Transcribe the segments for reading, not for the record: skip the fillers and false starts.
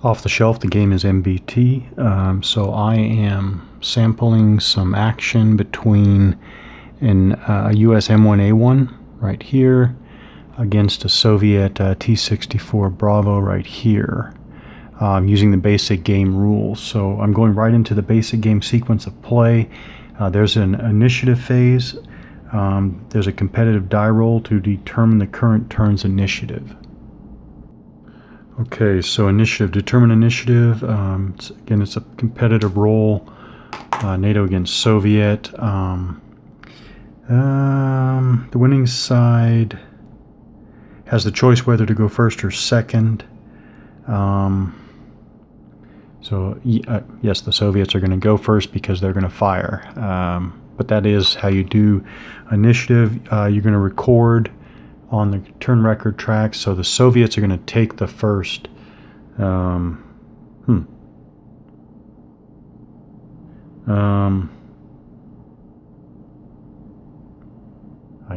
off the shelf. The game is MBT. So I am sampling some action between a US M1A1 right here against a Soviet T-64 Bravo right here, using the basic game rules. So I'm going right into the basic game sequence of play. There's an initiative phase. There's a competitive die roll to determine the current turn's initiative. Okay, so initiative, determine initiative. Again, it's a competitive roll. NATO against Soviet. The winning side has the choice whether to go first or second. Yes, the Soviets are going to go first because they're going to fire. But that is how you do initiative. You're going to record on the turn record track. So the Soviets are going to take the first. I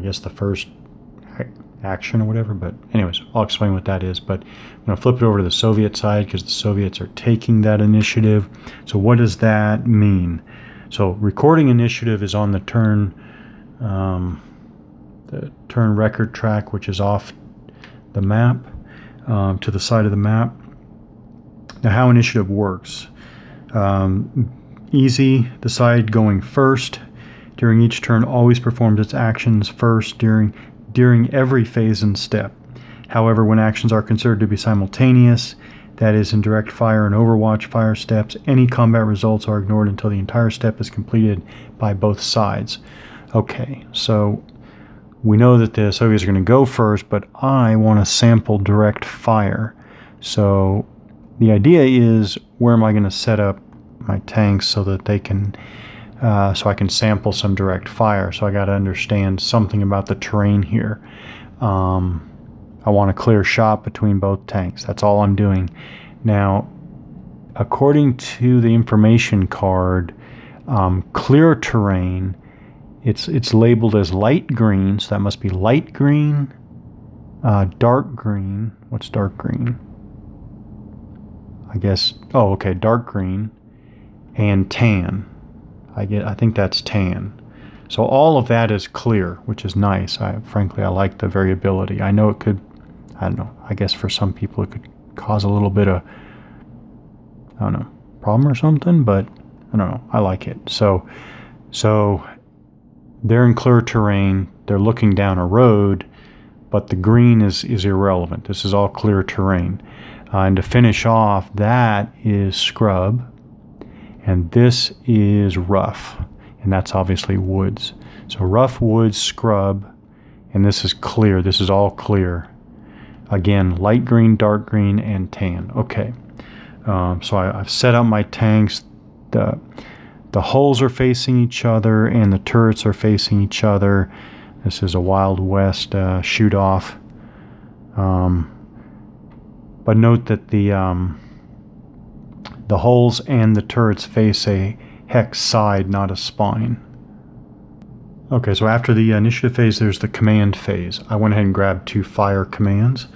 guess the first action or whatever, but anyways, I'll explain what that is. But I'm going to flip it over to the Soviet side because the Soviets are taking that initiative. So what does that mean? So recording initiative is on the turn record track, which is off the map, to the side of the map. Now how initiative works. Easy, the side going first during each turn always performs its actions first during every phase and step. However, when actions are considered to be simultaneous, that is in direct fire and overwatch fire steps, any combat results are ignored until the entire step is completed by both sides. Okay, so we know that the Soviets are going to go first, but I want to sample direct fire. So the idea is, where am I going to set up my tanks so that they can so I can sample some direct fire? So I got to understand something about the terrain here. I want a clear shot between both tanks. That's all I'm doing. Now, according to the information card, clear terrain, it's labeled as light green, so that must be light green, dark green. What's dark green? I guess, oh, okay, dark green, and tan. I think that's tan. So all of that is clear, which is nice. Frankly, I like the variability. I know it could, I don't know, I guess for some people it could cause a little bit of, I don't know, problem or something, but I don't know, I like it. So they're in clear terrain, they're looking down a road, but the green is irrelevant. This is all clear terrain. And to finish off, that is scrub, and this is rough, and that's obviously woods. So rough, woods, scrub, and this is clear. This is all clear. Again, light green, dark green, and tan. Okay, so I've set up my tanks. The hulls are facing each other, and the turrets are facing each other. This is a Wild West shoot-off. But note that the hulls and the turrets face a hex side, not a spine. Okay, so after the initiative phase, there's the command phase. I went ahead and grabbed 2 fire commands.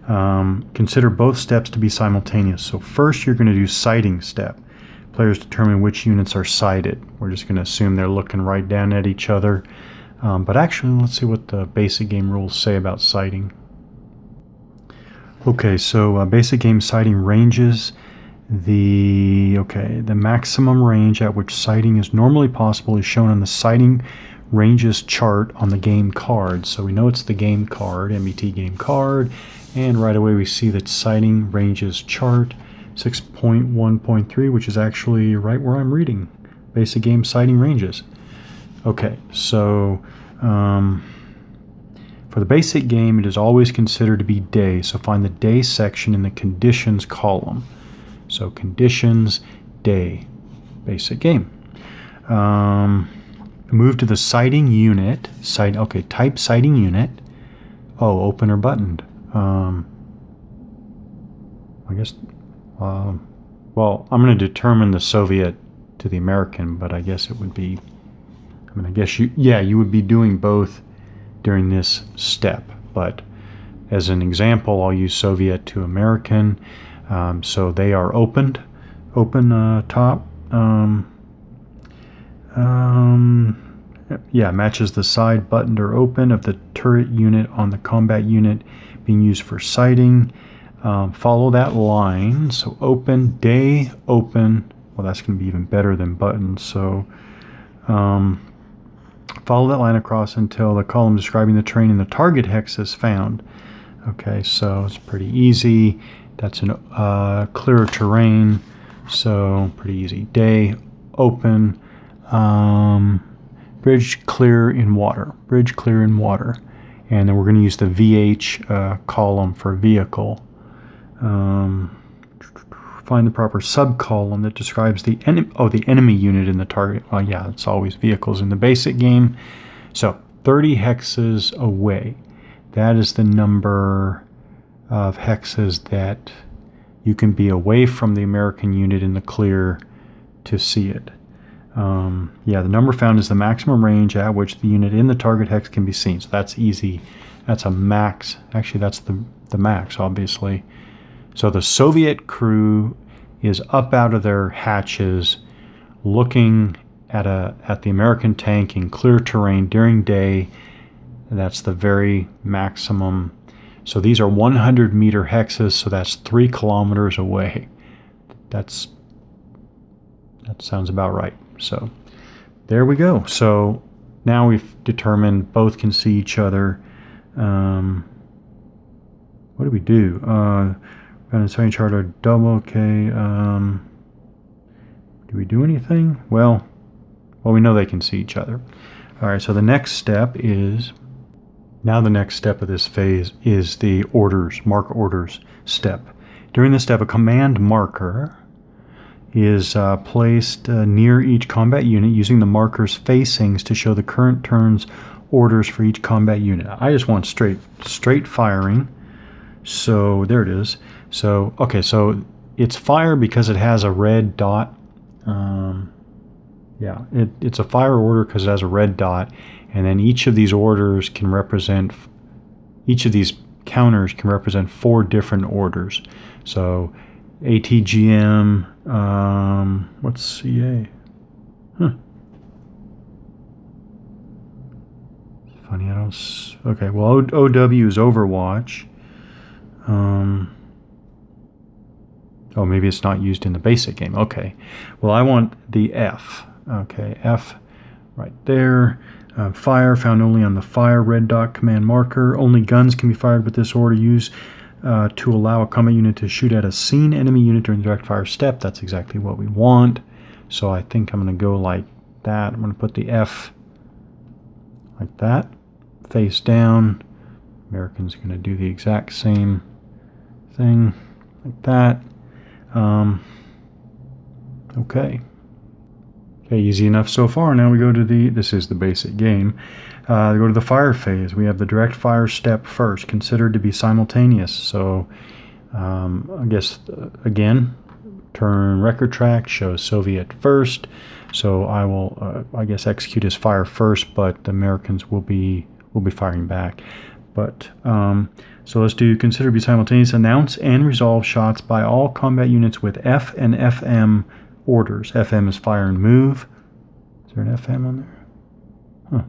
Consider both steps to be simultaneous. So first you're going to do sighting step. Players determine which units are sighted. We're just going to assume they're looking right down at each other. But actually, let's see what the basic game rules say about sighting. Okay, so basic game sighting ranges. The maximum range at which sighting is normally possible is shown on the sighting ranges chart on the game card. So we know it's the game card, MBT game card, and right away we see that sighting ranges chart 6.1.3, which is actually right where I'm reading. Basic game sighting ranges. Okay, so for the basic game, it is always considered to be day. So find the day section in the conditions column. So conditions, day, basic game. Move to the sighting unit. Type sighting unit. Oh, open or buttoned. I guess, well, I'm going to determine the Soviet to the American, but I guess it would be, I guess you would be doing both during this step. But as an example, I'll use Soviet to American. So they are open top. Yeah, matches the side buttoned or open of the turret unit on the combat unit being used for sighting. Follow that line. So open, day, open. Well, that's going to be even better than buttons. So follow that line across until the column describing the terrain in the target hex is found. Okay, so it's pretty easy. That's an clearer terrain, so pretty easy. Day, open, bridge clear in water. Bridge clear in water. And then we're going to use the VH column for vehicle. Find the proper sub-column that describes the enemy unit in the target. Well, yeah, it's always vehicles in the basic game. So 30 hexes away. That is the number of hexes that you can be away from the American unit in the clear to see it. Yeah, the number found is the maximum range at which the unit in the target hex can be seen. So that's easy. That's a max. Actually, that's the max, obviously. So the Soviet crew is up out of their hatches looking at the American tank in clear terrain during day. That's the very maximum. So these are 100-meter hexes, so that's 3 kilometers away. That sounds about right. So there we go. So now we've determined both can see each other. What do we do? Sign charter double. Okay. Do we do anything? Well, we know they can see each other. All right. So the next step is. Now the next step of this phase is the mark orders step. During this step, a command marker is placed near each combat unit using the marker's facings to show the current turn's orders for each combat unit. I just want straight firing. So there it is. So, okay, so it's fire because it has a red dot. Yeah, it's a fire order because it has a red dot. And then each of these orders can represent, each of these counters can represent 4 different orders. So ATGM, what's CA? Huh. Funny, I don't, okay, well, OW is Overwatch. Oh, maybe it's not used in the basic game. Okay, well, I want the F. Okay, F right there. Fire found only on the fire red dot command marker. Only guns can be fired with this order. Use to allow a combat unit to shoot at a seen enemy unit during the direct fire step. That's exactly what we want. So I think I'm going to go like that. I'm going to put the F like that, face down. American's going to do the exact same thing like that. Okay. Okay, easy enough so far. Now we go to this is the basic game. We go to the fire phase. We have the direct fire step first, considered to be simultaneous. So I guess, again, turn record track, shows Soviet first. So I will, I guess, execute his fire first, but the Americans will be firing back. But so let's do consider to be simultaneous. Announce and resolve shots by all combat units with F and FM orders. FM is fire and move. Is there an FM on there? Huh.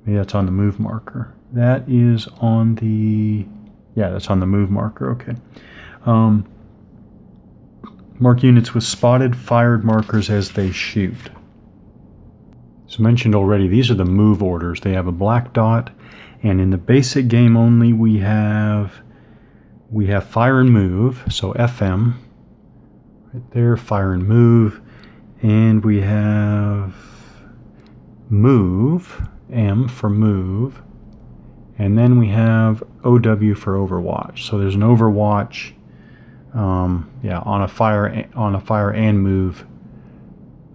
Maybe that's on the move marker. That is on the, yeah, that's on the move marker. Okay. Mark units with spotted fired markers as they shoot. So mentioned already, these are the move orders. They have a black dot, and in the basic game only we have fire and move, so FM right there, fire and move, and we have move, M for move, and then we have OW for Overwatch. So there's an Overwatch, yeah, on a fire and move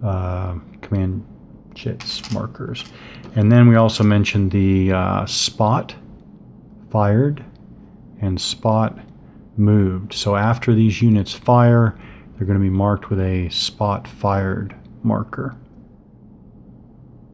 command jits markers. And then we also mentioned the spot fired and spot moved. So after these units fire, they're going to be marked with a spot fired marker.